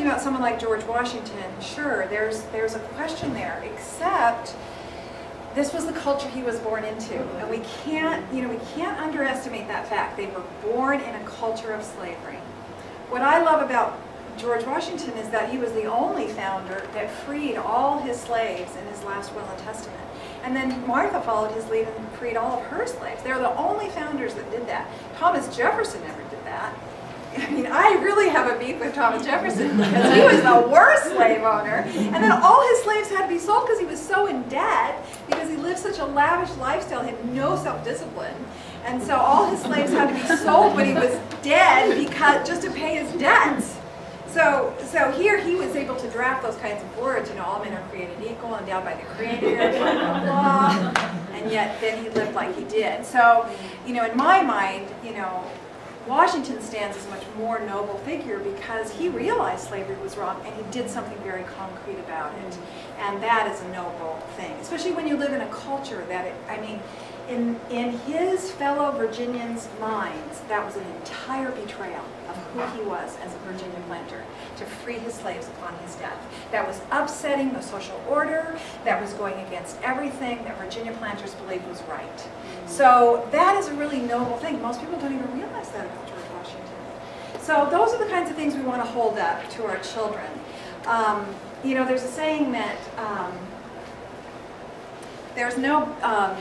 about someone like George Washington, sure, there's a question there, except this was the culture he was born into, and we can't underestimate that fact. They were born in a culture of slavery. What I love about George Washington is that he was the only founder that freed all his slaves in his last will and testament. And then Martha followed his lead and freed all of her slaves. They're the only founders that did that. Thomas Jefferson never did that. I mean, I really have a beef with Thomas Jefferson because he was the worst slave owner. And then all his slaves had to be sold because he was so in debt, because he lived such a lavish lifestyle, he had no self-discipline. And so all his slaves had to be sold when he was dead just to pay his debts. So here he was able to draft those kinds of words, all men are created equal, endowed by the Creator, blah, blah, blah. And yet then he lived like he did. So, in my mind, Washington stands as a much more noble figure because he realized slavery was wrong and he did something very concrete about it. And that is a noble thing, especially when you live in a culture that, in his fellow Virginians' minds, that was an entire betrayal of who he was as a Virginia planter, to free his slaves upon his death. That was upsetting the social order, that was going against everything that Virginia planters believed was right. So that is a really noble thing. Most people don't even realize that about George Washington. So those are the kinds of things we want to hold up to our children. There's a saying that there's no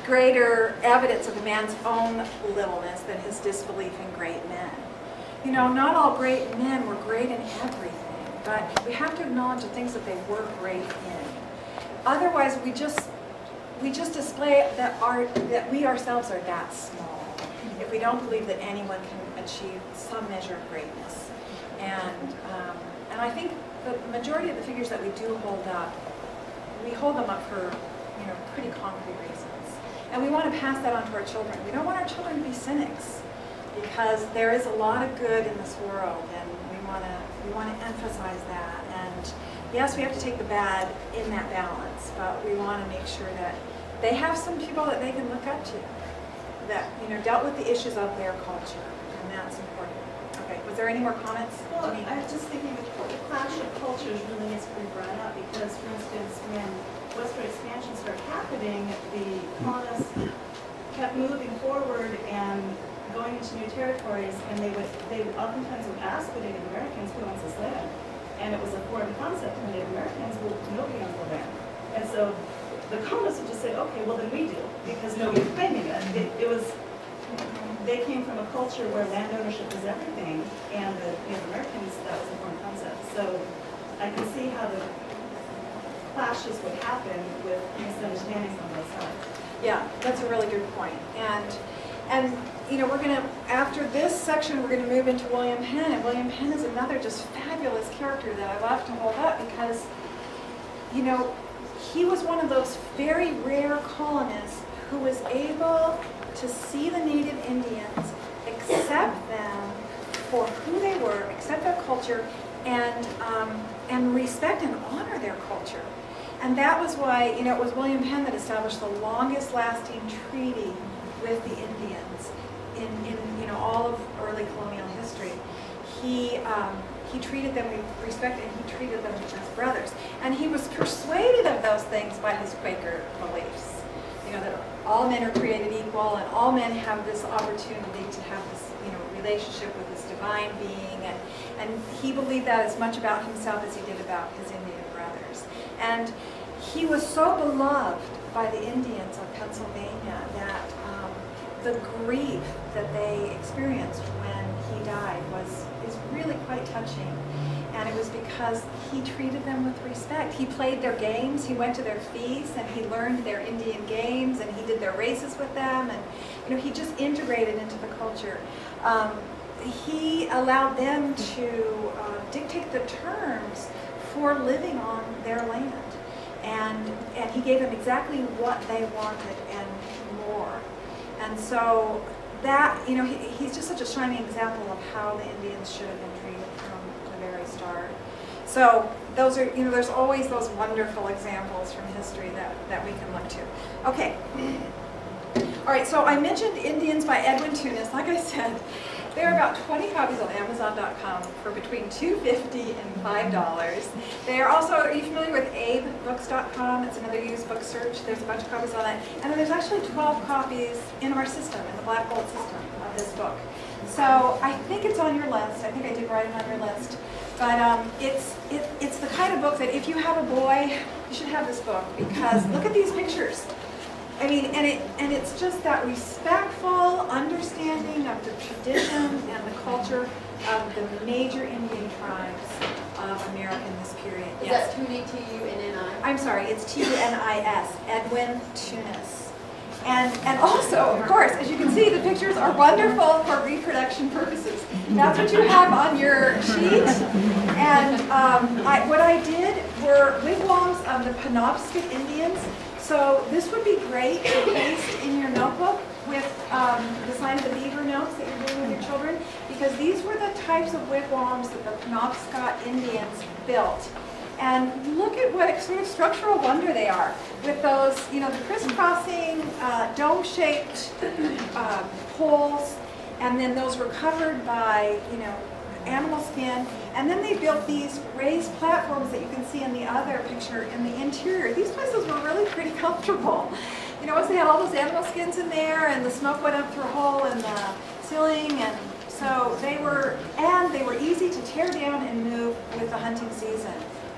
greater evidence of a man's own littleness than his disbelief in great men. Not all great men were great in everything, but we have to acknowledge the things that they were great in. Otherwise, we just display that we ourselves are that small if we don't believe that anyone can achieve some measure of greatness. And I think the majority of the figures that we do hold up, we hold them up for pretty concrete reasons. And we want to pass that on to our children. We don't want our children to be cynics, because there is a lot of good in this world, and we want to emphasize that. And yes, we have to take the bad in that balance, but we want to make sure that they have some people that they can look up to, that dealt with the issues of their culture, and that's important. Okay, was there any more comments? Well, I was just thinking the clash of cultures really needs to be brought up, because, for instance, when westward expansion started happening, the colonists kept moving forward and going into new territories, and they oftentimes would ask the Native Americans, who owns this land? And it was a foreign concept to the Native Americans. Well, nobody owns the land. And so the colonists would just say, okay, well then we do, because nobody's claiming it. They came from a culture where land ownership was everything, and the Native Americans, that was a foreign concept. So I can see how the clashes would happen with misunderstandings on both sides. Yeah, that's a really good point. And we're going to, after this section, we're going to move into William Penn. And William Penn is another just fabulous character that I love to hold up because, he was one of those very rare colonists who was able to see the Native Indians, accept them for who they were, accept their culture, and respect and honor their culture. And that was why, it was William Penn that established the longest lasting treaty with the Indians in all of early colonial history. He treated them with respect, and he treated them as brothers. And he was persuaded of those things by his Quaker beliefs. That all men are created equal, and all men have this opportunity to have this, relationship with this divine being. And he believed that as much about himself as he did about his Indian brothers. And he was so beloved by the Indians of Pennsylvania that the grief that they experienced when he died is really quite touching. And it was because he treated them with respect. He played their games, he went to their feasts, and he learned their Indian games, and he did their races with them, and he just integrated into the culture. He allowed them to dictate the terms for living on their land. And he gave them exactly what they wanted and more. And so that, he's just such a shining example of how the Indians should have been treated from the very start. So those are, there's always those wonderful examples from history that we can look to. Okay. All right, so I mentioned Indians by Edwin Tunis. Like I said, There are about 20 copies on Amazon.com for between $2.50 and $5. They are also, are you familiar with abebooks.com? It's another used book search. There's a bunch of copies on that. And then there's actually 12 copies in our system, in the Black Bolt system of this book. So I think it's on your list. I think I did write it on your list. But it's the kind of book that if you have a boy, you should have this book, because look at these pictures. I mean, and it's just that respectful understanding of the tradition and the culture of the major Indian tribes of America in this period. Is Yes. that Tuni, T-U-N-N-I? I'm sorry, it's T-U-N-I-S, Edwin Tunis. And also, of course, as you can see, the pictures are wonderful for reproduction purposes. That's what you have on your sheet. And what I did were wigwams of the Penobscot Indians. So this would be great to paste in your notebook with the sign of the beaver notes that you're doing with your children, because these were the types of wigwams that the Penobscot Indians built. And look at what sort of structural wonder they are, with those, you know, the crisscrossing, dome-shaped poles, and then those were covered by, you know, animal skin. And then they built these raised platforms that you can see in the other picture in the interior. These places were really pretty comfortable. You know, once they had all those animal skins in there, and the smoke went up through a hole in the ceiling, and so they were easy to tear down and move with the hunting season,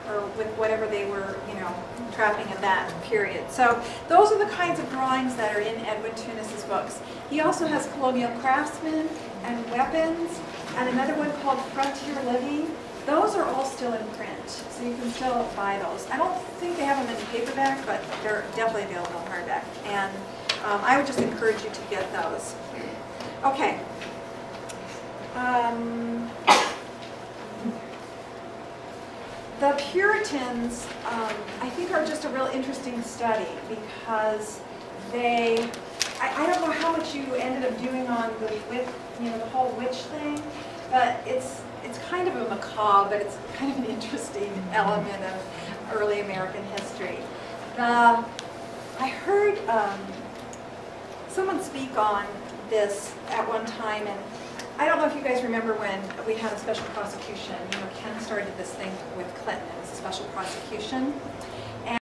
or with whatever they were, you know, trapping at that period. So those are the kinds of drawings that are in Edwin Tunis's books. He also has Colonial Craftsmen and Weapons, and another one called Frontier Living. Those are all still in print, so you can still buy those. I don't think they have them in paperback, but they're definitely available in hardback. And I would just encourage you to get those. Okay. The Puritans, I think, are just a real interesting study, because they, I don't know how much you ended up doing on the the whole witch thing, but it's kind of a macabre, but it's kind of an interesting element of early American history. I heard someone speak on this at one time, and I don't know if you guys remember when we had a special prosecution. You know, Ken started this thing with Clinton. It was a special prosecution.